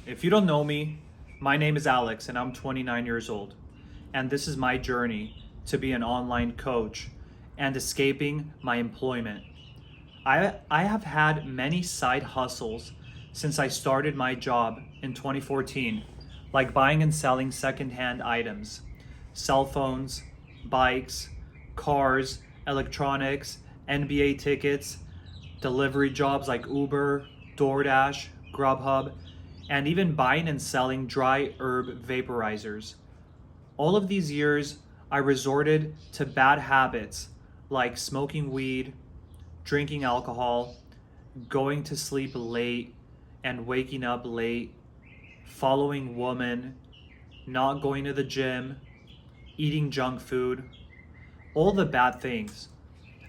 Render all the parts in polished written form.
If you don't know me, my name is Alex and I'm 29 years old. And this is my journey to be an online coach and escaping my employment. I have had many side hustles since I started my job in 2014, like buying and selling secondhand items, cell phones, bikes, cars, electronics, NBA tickets, delivery jobs like Uber, DoorDash, Grubhub, and even buying and selling dry herb vaporizers. All of these years, I resorted to bad habits like smoking weed, drinking alcohol, going to sleep late and waking up late, following women, not going to the gym, eating junk food, all the bad things.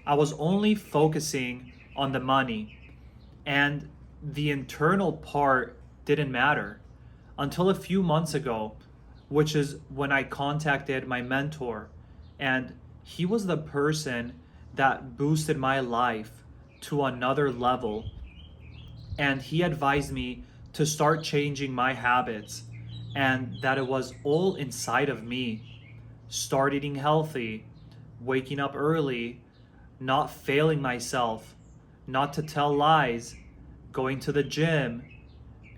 I was only focusing on the money, and the internal part didn't matter until a few months ago, which is when I contacted my mentor. And he was the person that boosted my life to another level. And he advised me to start changing my habits and that it was all inside of me. Start eating healthy, waking up early, not failing myself, not to tell lies, going to the gym,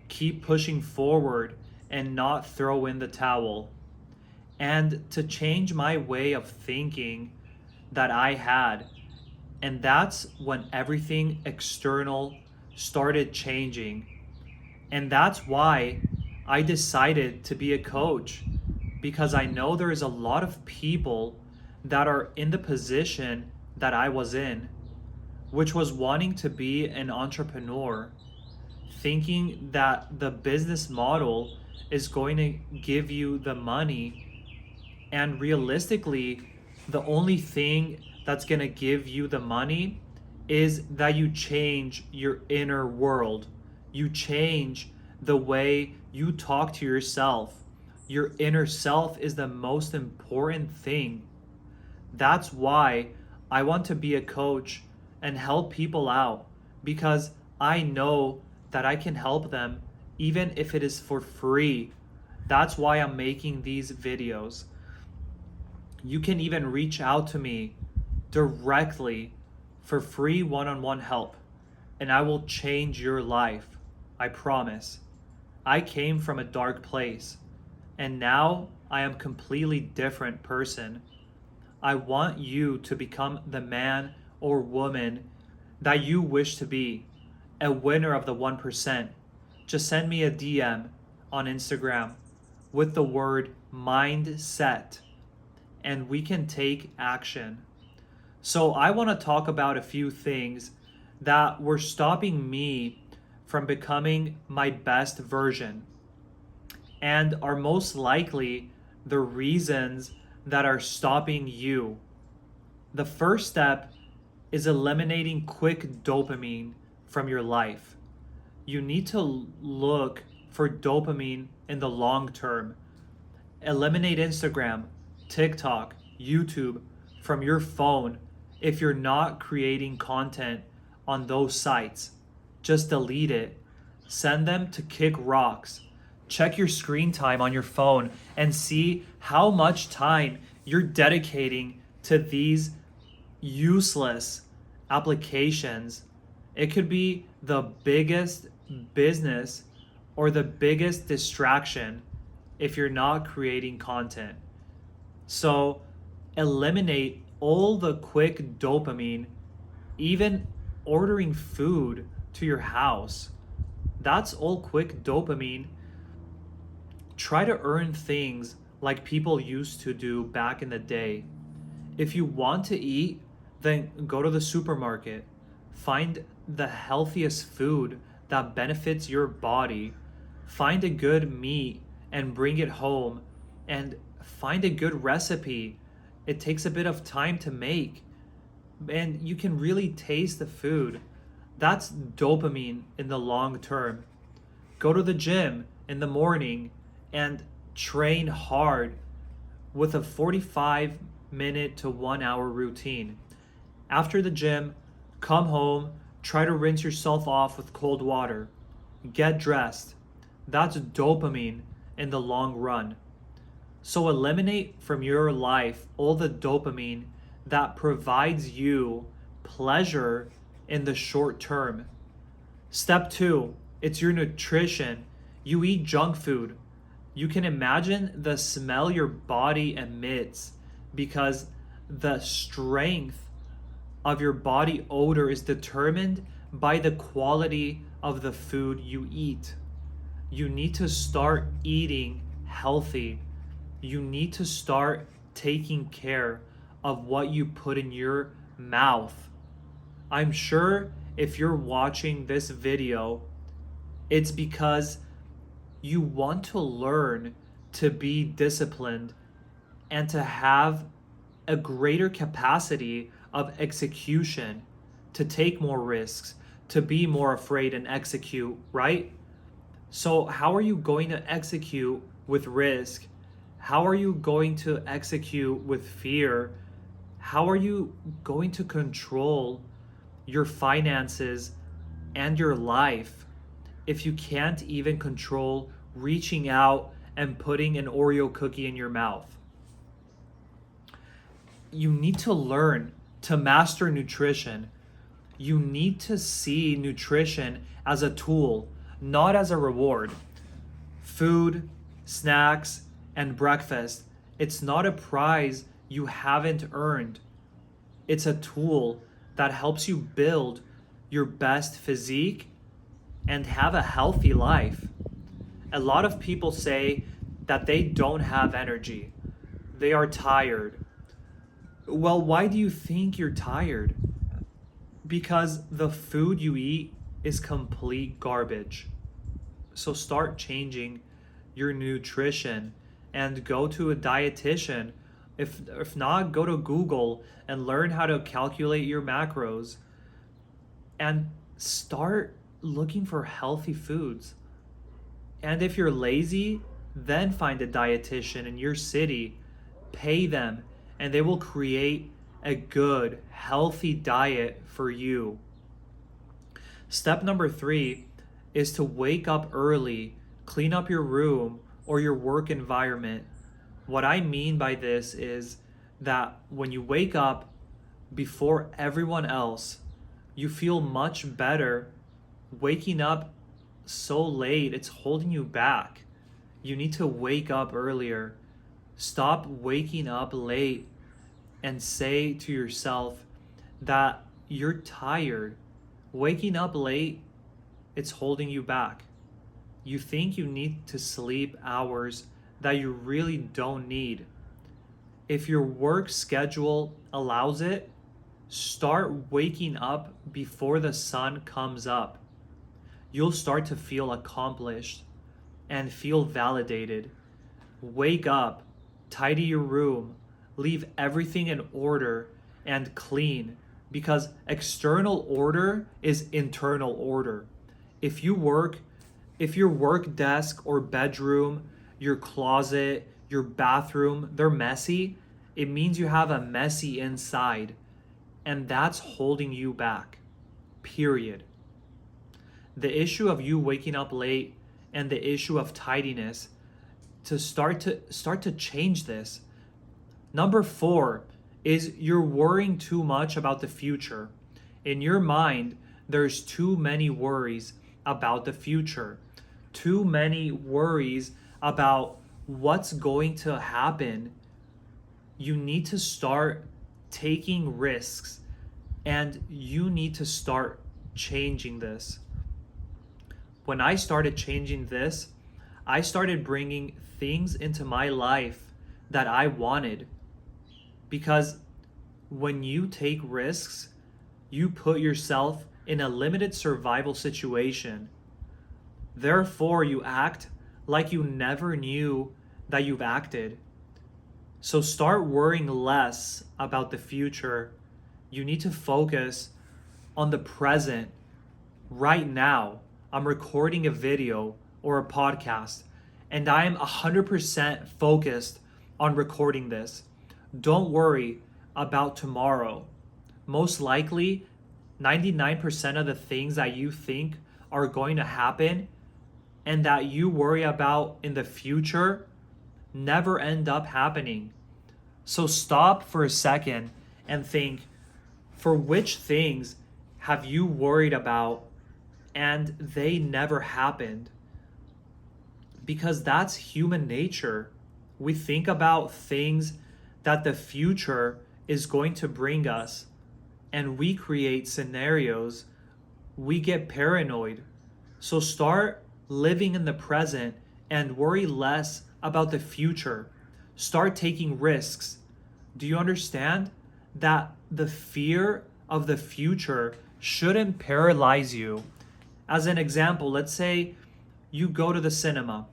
keep pushing forward and not throw in the towel, and to change my way of thinking that I had. And that's when everything external started changing. And that's why I decided to be a coach, because I know there is a lot of people that are in the position that I was in, which was wanting to be an entrepreneur, thinking that the business model is going to give you the money. And realistically, the only thing that's going to give you the money is that you change your inner world. You change the way you talk to yourself. Your inner self is the most important thing. That's why I want to be a coach and help people out, because I know that I can help them even if it is for free. That's why I'm making these videos. You can even reach out to me directly for free one-on-one help, and I will change your life. I promise. I came from a dark place, and now I am a completely different person. I want you to become the man or woman that you wish to be, a winner of the 1%. Just send me a DM on Instagram with the word mindset, and we can take action. So, I want to talk about a few things that were stopping me from becoming my best version, and are most likely the reasons that are stopping you. The first step is eliminating quick dopamine from your life. You need to look for dopamine in the long term. Eliminate Instagram, TikTok, YouTube from your phone if you're not creating content on those sites. Just delete it. Send them to Kick Rocks. Check your screen time on your phone and see how much time you're dedicating to these useless applications. It could be the biggest business or the biggest distraction if you're not creating content. So eliminate all the quick dopamine, even ordering food to your house. That's all quick dopamine. Try to earn things like people used to do back in the day. If you want to eat, then go to the supermarket. Find the healthiest food that benefits your body. Find a good meat and bring it home, and find a good recipe. It takes a bit of time to make, and you can really taste the food. That's dopamine in the long term. Go to the gym in the morning and train hard with a 45-minute to 1 hour routine. After the gym, come home, try to rinse yourself off with cold water. Get dressed. That's dopamine in the long run. So eliminate from your life all the dopamine that provides you pleasure in the short term. Step two, it's your nutrition. You eat junk food. You can imagine the smell your body emits because the strength of your body odor is determined by the quality of the food you eat. You need to start eating healthy. You need to start taking care of what you put in your mouth. I'm sure if you're watching this video, it's because you want to learn to be disciplined and to have a greater capacity of execution, to take more risks, to be more afraid and execute, right? So, how are you going to execute with risk? How are you going to execute with fear? How are you going to control your finances and your life if you can't even control reaching out and putting an Oreo cookie in your mouth? You need to learn to master nutrition. You need to see nutrition as a tool, not as a reward. Food, snacks, and breakfast, it's not a prize you haven't earned. It's a tool that helps you build your best physique and have a healthy life. A lot of people say that they don't have energy. They are tired. Well, why do you think you're tired? Because the food you eat is complete garbage. So start changing your nutrition and go to a dietitian. If not, go to Google and learn how to calculate your macros and start looking for healthy foods. And if you're lazy, then find a dietitian in your city, pay them, and they will create a good, healthy diet for you. Step number 3 is to wake up early, clean up your room or your work environment. What I mean by this is that when you wake up before everyone else, you feel much better. Waking up so late, it's holding you back. You need to wake up earlier. Stop waking up late and say to yourself that you're tired. Waking up late, it's holding you back. You think you need to sleep hours that you really don't need. If your work schedule allows it, start waking up before the sun comes up. You'll start to feel accomplished and feel validated. Wake up, tidy your room, leave everything in order and clean, because external order is internal order. If your work desk or bedroom, your closet, your bathroom, they're messy, it means you have a messy inside, and that's holding you back. Period. The issue of you waking up late and the issue of tidiness, to start to change this. Number 4 is you're worrying too much about the future. In your mind, there's too many worries about the future. Too many worries about what's going to happen. You need to start taking risks and you need to start changing this. When I started changing this, I started bringing things into my life that I wanted. Because when you take risks, you put yourself in a limited survival situation. Therefore, you act like you never knew that you've acted. So start worrying less about the future. You need to focus on the present. Right now, I'm recording a video or a podcast, and I am 100% focused on recording this. Don't worry about tomorrow. Most likely, 99% of the things that you think are going to happen and that you worry about in the future never end up happening. So stop for a second and think, for which things have you worried about and they never happened? Because that's human nature. We think about things that the future is going to bring us, and we create scenarios. We get paranoid. So start living in the present and worry less about the future. Start taking risks. Do you understand that the fear of the future shouldn't paralyze you? As an example, let's say you go to the cinema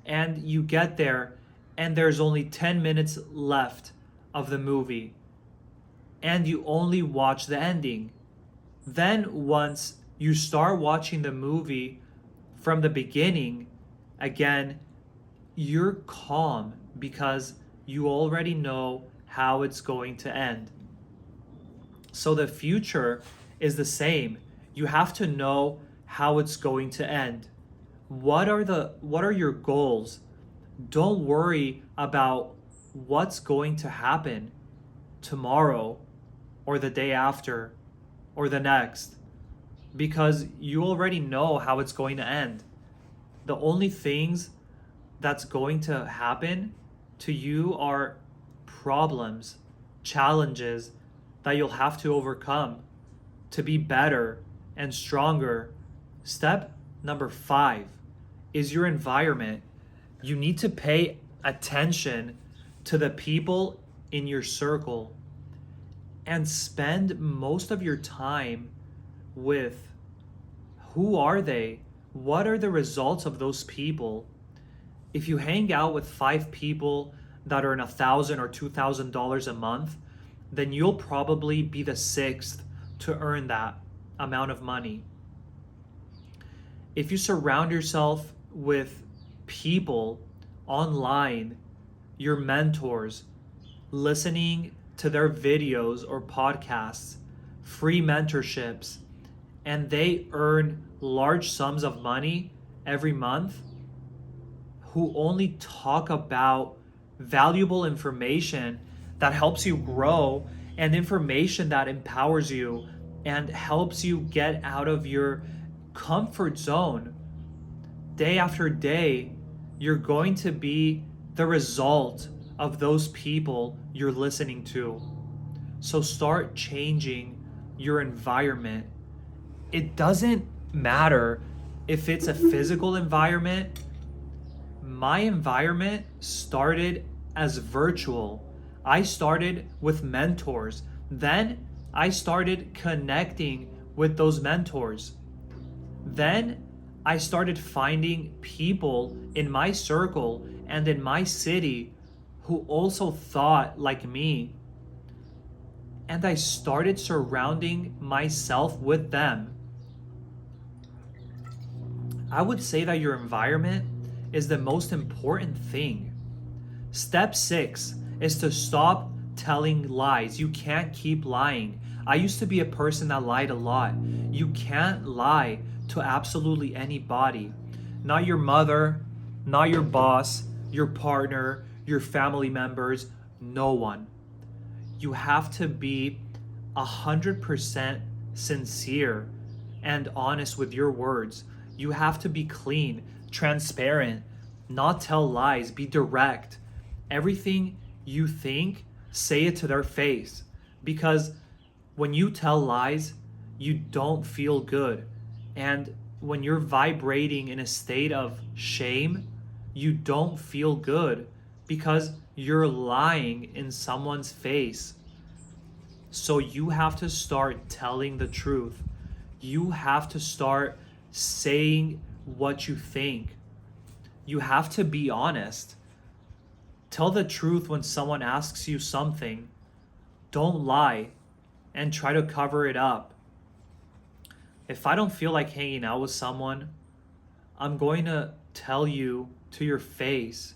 and you get there and there's only 10 minutes left of the movie and you only watch the ending. Then once you start watching the movie from the beginning, again, you're calm because you already know how it's going to end. So the future is the same. You have to know how it's going to end. What are your goals? Don't worry about what's going to happen tomorrow or the day after or the next, because you already know how it's going to end. The only things that's going to happen to you are problems, challenges that you'll have to overcome to be better and stronger. Step number 5 is your environment. You need to pay attention to the people in your circle and spend most of your time with who are they? What are the results of those people? If you hang out with 5 people that earn $1,000 or $2,000 a month, then you'll probably be the 6th to earn that amount of money. If you surround yourself with people online, your mentors, listening to their videos or podcasts, free mentorships, and they earn large sums of money every month, who only talk about valuable information that helps you grow and information that empowers you and helps you get out of your comfort zone. Day after day, you're going to be the result of those people you're listening to. So start changing your environment. It doesn't matter if it's a physical environment. My environment started as virtual. I started with mentors. Then I started connecting with those mentors. Then I started finding people in my circle and in my city who also thought like me. And I started surrounding myself with them. I would say that your environment is the most important thing. Step 6 is to stop telling lies. You can't keep lying. I used to be a person that lied a lot. You can't lie to absolutely anybody. Not your mother, not your boss, your partner, your family members, no one. You have to be 100% sincere and honest with your words. You have to be clean, transparent, not tell lies, be direct. Everything you think, say it to their face. Because when you tell lies, you don't feel good. And when you're vibrating in a state of shame, you don't feel good because you're lying in someone's face. So you have to start telling the truth. You have to start saying what you think. You have to be honest. Tell the truth when someone asks you something. Don't lie and try to cover it up. If I don't feel like hanging out with someone, I'm going to tell you to your face.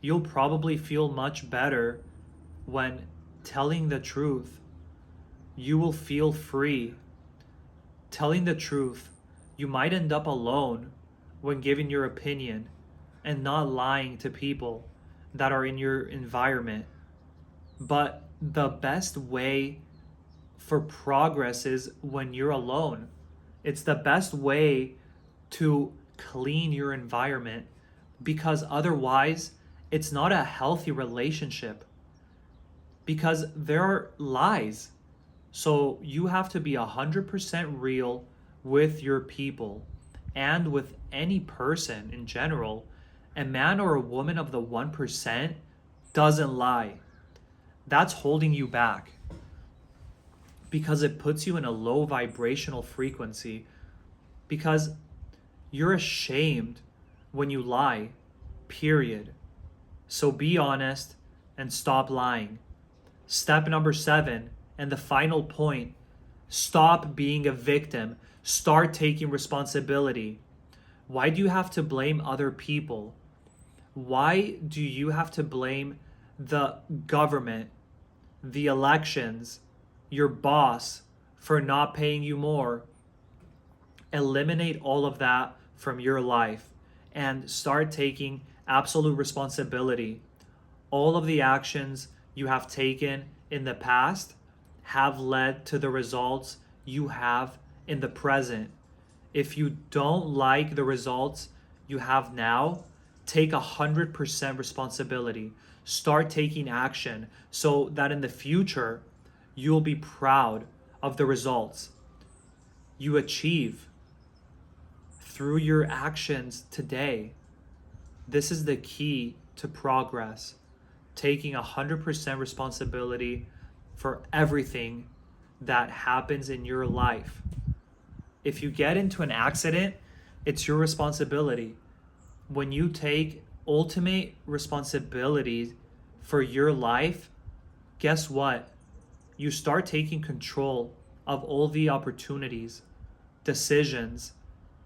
You'll probably feel much better when telling the truth. You will feel free. Telling the truth, you might end up alone, when giving your opinion and not lying to people that are in your environment. But the best way for progress is when you're alone. It's the best way to clean your environment, because otherwise it's not a healthy relationship, because there are lies. So you have to be 100% real with your people and with any person in general. A man or a woman of the 1% doesn't lie. That's holding you back because it puts you in a low vibrational frequency, because you're ashamed when you lie, period. So be honest and stop lying. Step number 7, and the final point: stop being a victim. Start taking responsibility. Why do you have to blame other people? Why do you have to blame the government, the elections, your boss for not paying you more? Eliminate all of that from your life and start taking absolute responsibility. All of the actions you have taken in the past have led to the results you have in the present. If you don't like the results you have now, take 100% responsibility. Start taking action so that in the future you'll be proud of the results you achieve through your actions today. This is the key to progress. Taking 100% responsibility for everything that happens in your life. If you get into an accident, it's your responsibility. When you take ultimate responsibility for your life, guess what? You start taking control of all the opportunities, decisions,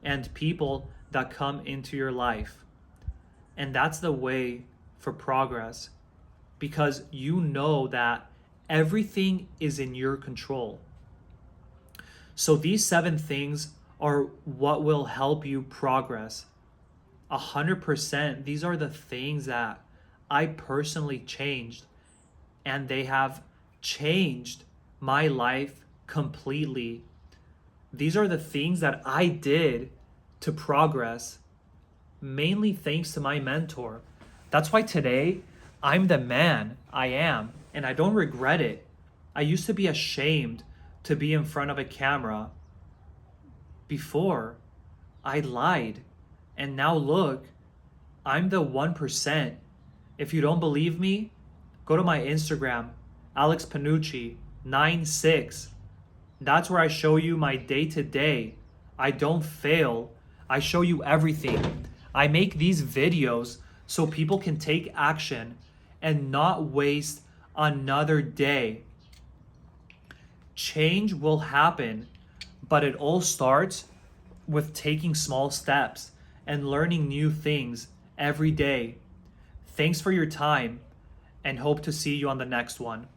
and people that come into your life. And that's the way for progress, because you know that everything is in your control. So these 7 things are what will help you progress. 100%, these are the things that I personally changed, and they have changed my life completely. These are the things that I did to progress, mainly thanks to my mentor. That's why today I'm the man I am, and I don't regret it. I used to be ashamed to be in front of a camera. Before, I lied. And now look, I'm the 1%. If you don't believe me, go to my Instagram, Alex Panucci 96. That's where I show you my day to day. I don't fail. I show you everything. I make these videos so people can take action and not waste another day. Change will happen, but it all starts with taking small steps and learning new things every day. Thanks for your time, and hope to see you on the next one.